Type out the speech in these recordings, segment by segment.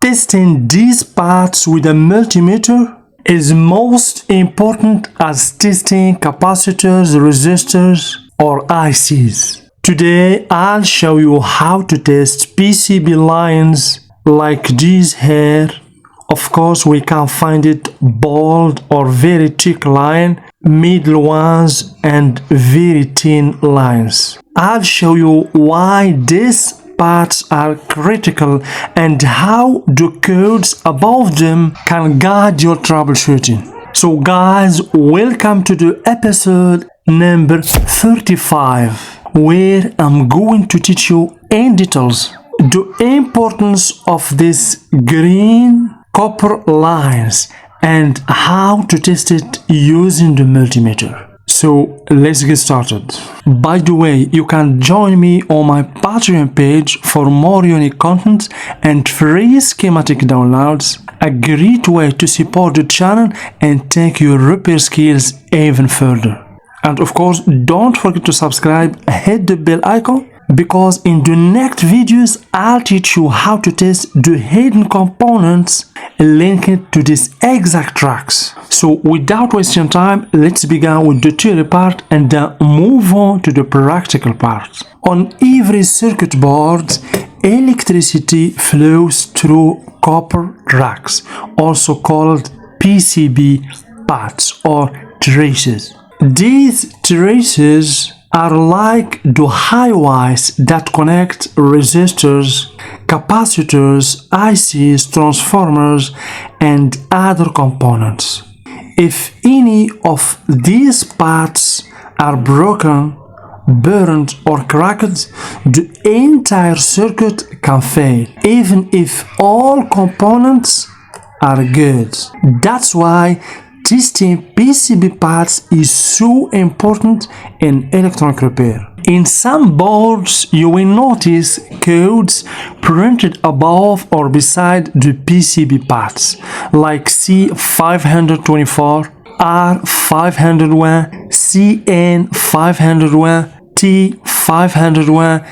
testing these parts with a multimeter is most important as testing capacitors, resistors, or ICs. Today I'll show you how to test PCB lines like these here. Of course, we can find it bold or very thick line, middle ones, and very thin lines. I'll show you why these parts are critical and how the codes above them can guide your troubleshooting. So guys, welcome to the episode number 35, where I'm going to teach you in details the importance of these green copper lines and how to test it using the multimeter. So let's get started. By the way, you can join me on my Patreon page for more unique content and free schematic downloads, a great way to support the channel and take your repair skills even further. And of course, don't forget to subscribe, hit the bell icon, because in the next videos I'll teach you how to test the hidden components linked to these exact tracks. So without wasting time, let's begin with the theory part and then move on to the practical part. On every circuit board, electricity flows through copper tracks, also called PCB paths or traces. These traces are like the highways that connect resistors, capacitors, ICs, transformers, and other components. If any of these parts are broken, burned, or cracked, the entire circuit can fail, even if all components are good. That's why testing PCB parts is so important in electronic repair. In some boards, you will notice codes printed above or beside the PCB parts, like C524, R501, CN501, T501,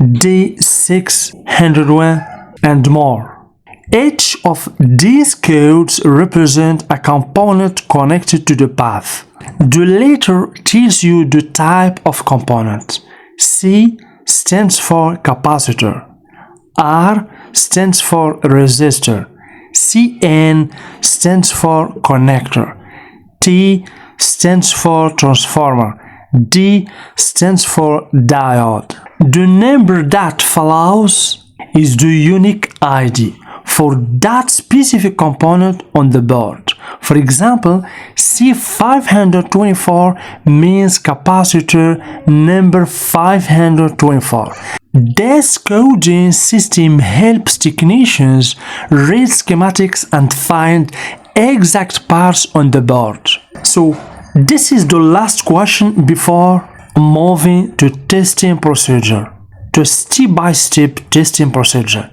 D601, and more. Each of these codes represent a component connected to the path. The letter tells you the type of component. C stands for capacitor. R stands for resistor. CN stands for connector. T stands for transformer. D stands for diode. The number that follows is the unique ID for that specific component on the board. For example, C524 means capacitor number 524. This coding system helps technicians read schematics and find exact parts on the board. So this is the last question before moving to testing procedure, the step-by-step testing procedure.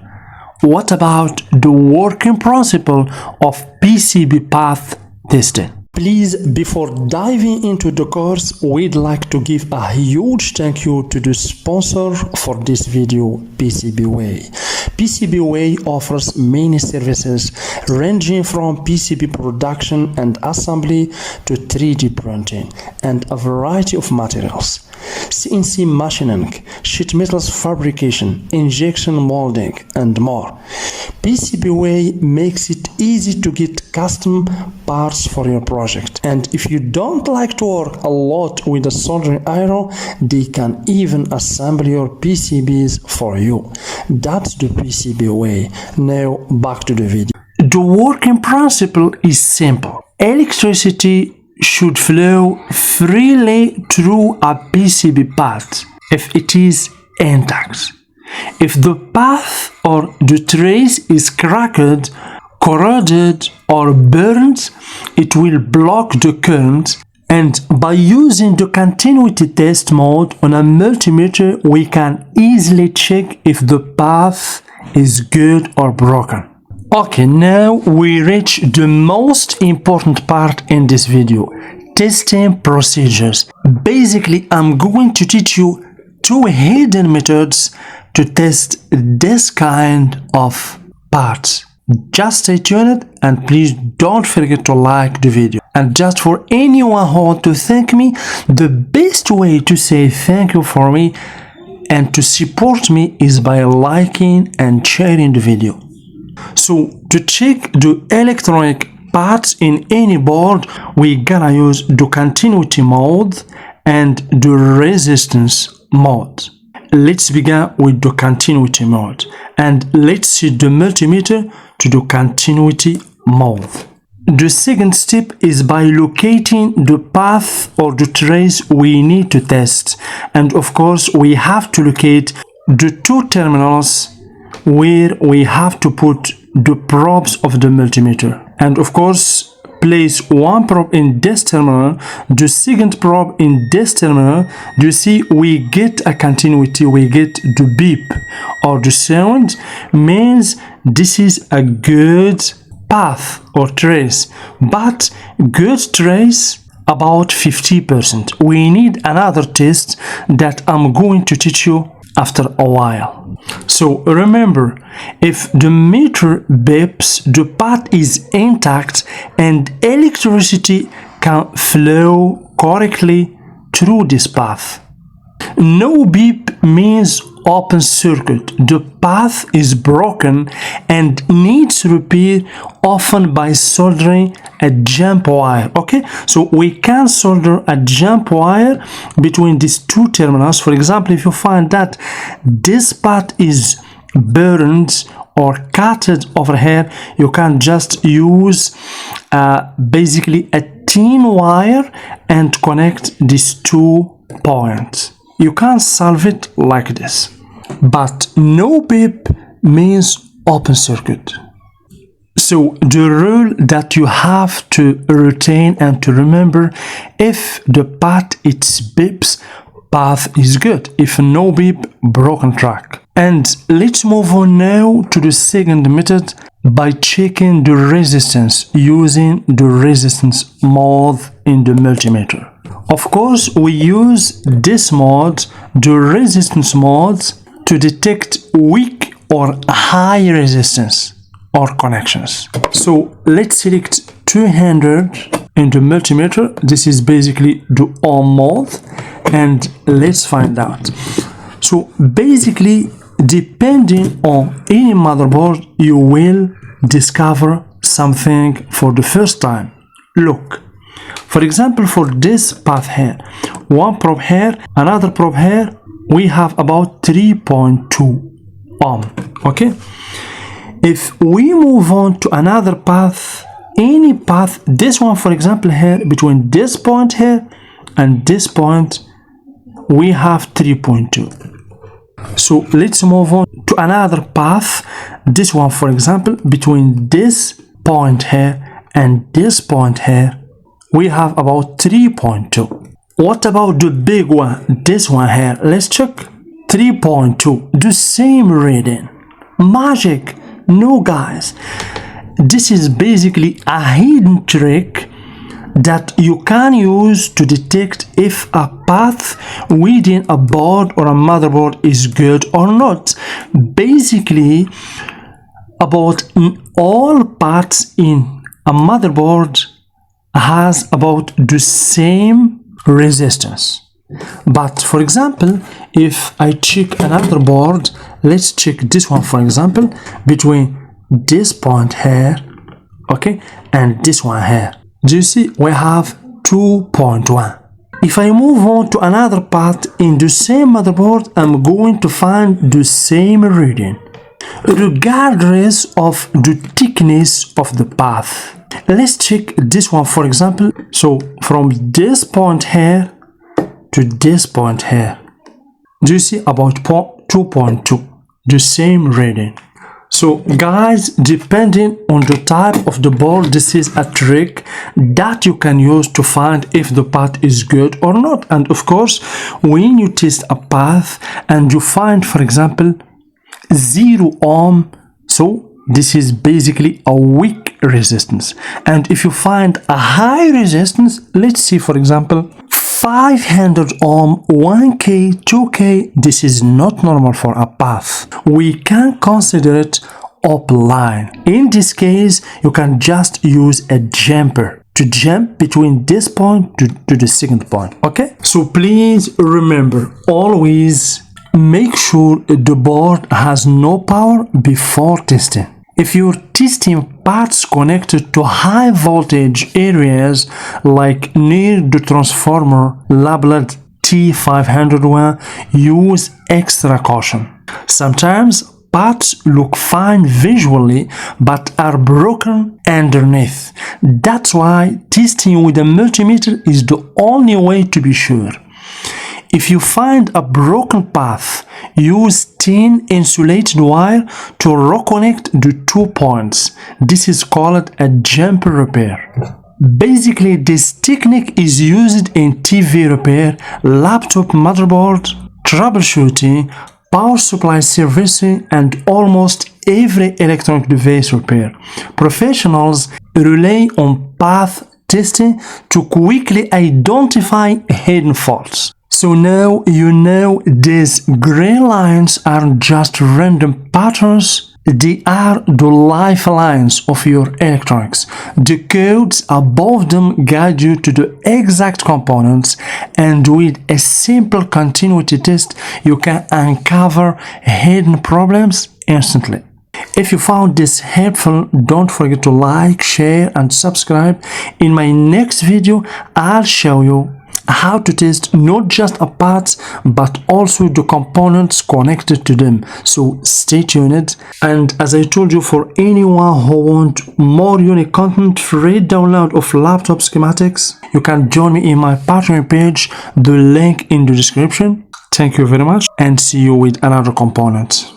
What about the working principle of PCB path testing? Please, before diving into the course, we'd like to give a huge thank you to the sponsor for this video, PCBWay. PCBWay offers many services ranging from PCB production and assembly to 3D printing and a variety of materials. CNC machining, sheet metals fabrication, injection molding, and more. PCBWay makes it easy to get custom parts for your project. And if you don't like to work a lot with a soldering iron, they can even assemble your PCBs for you. That's the PCBWay. Now back to the video. The working principle is simple. Electricity should flow freely through a PCB path if it is intact. If the path or the trace is cracked, corroded, or burned, it will block the current, and by using the continuity test mode on a multimeter, we can easily check if the path is good or broken. Okay, now we reach the most important part in this video, testing procedures. Basically, I'm going to teach you two hidden methods to test this kind of parts. Just stay tuned and please don't forget to like the video. And just for anyone who wants to thank me, the best way to say thank you for me and to support me is by liking and sharing the video. So to check the electronic parts in any board, we gonna use the continuity mode and the resistance mode. Let's begin with the continuity mode and let's set the multimeter to the continuity mode. The second step is by locating the path or the trace we need to test, and of course we have to locate the two terminals where we have to put the probes of the multimeter, and of course place one probe in this terminal, the second probe in this terminal. You see we get a continuity, we get the beep or the sound, means this is a good path or trace, but good trace about 50%. We need another test that I'm going to teach you after a while. So remember, if the meter beeps, the path is intact and electricity can flow correctly through this path. No beep means open circuit. The path is broken and needs repair, often by soldering a jump wire. Okay, so we can solder a jump wire between these two terminals. For example, if you find that this path is burned or cutted over here, you can just use basically a thin wire and connect these 2 points. You can solve it like this, but no beep means open circuit. So the rule that you have to retain and to remember, if the path it beeps, path is good. If no beep, broken track. And let's move on now to the second method by checking the resistance using the resistance mode in the multimeter. Of course, we use this mode, the resistance mode, to detect weak or high resistance or connections. So let's select 200 in the multimeter. This is basically the on mode, and let's find out. So basically, depending on any motherboard, you will discover something for the first time. Look. For example, for this path here, one probe here, another probe here, we have about 3.2 ohm. Okay, if we move on to another path, any path, this one for example here, between this point here and this point, we have 3.2. So let's move on to another path, this one for example, between this point here and this point here, we have about 3.2. What about the big one, this one here? Let's check. 3.2, the same reading. Magic. No guys, this is basically a hidden trick that you can use to detect if a path within a board or a motherboard is good or not. Basically, about all parts in a motherboard has about the same resistance. But for example, if I check another board, let's check this one for example, between this point here, okay, and this one here, do you see we have 2.1. If I move on to another part in the same motherboard, I'm going to find the same reading, regardless of the thickness of the path. Let's check this one for example. So from this point here to this point here, do you see about 2.2, the same reading. So guys, depending on the type of the board, this is a trick that you can use to find if the path is good or not. And of course, when you test a path and you find for example 0 ohm, so this is basically a weak resistance. And if you find a high resistance, let's see for example 500 ohm, 1k, 2k, this is not normal for a path. We can consider it up line. In this case, you can just use a jumper to jump between this point to the second point. Okay, so please remember, always make sure the board has no power before testing. If you're testing parts connected to high voltage areas like near the transformer labeled T501, use extra caution. Sometimes parts look fine visually but are broken underneath. That's why testing with a multimeter is the only way to be sure. If you find a broken path, use thin insulated wire to reconnect the 2 points. This is called a jumper repair. Basically, this technique is used in TV repair, laptop motherboard, troubleshooting, power supply servicing, and almost every electronic device repair. Professionals rely on path testing to quickly identify hidden faults. So now you know these gray lines aren't just random patterns, they are the lifelines of your electronics. The codes above them guide you to the exact components, and with a simple continuity test, you can uncover hidden problems instantly. If you found this helpful, don't forget to like, share, and subscribe. In my next video, I'll show you how to test not just a parts but also the components connected to them. So stay tuned. And as I told you, for anyone who wants more unique content, free download of laptop schematics, you can join me in my Patreon page, the link in the description. Thank you very much, and see you with another component.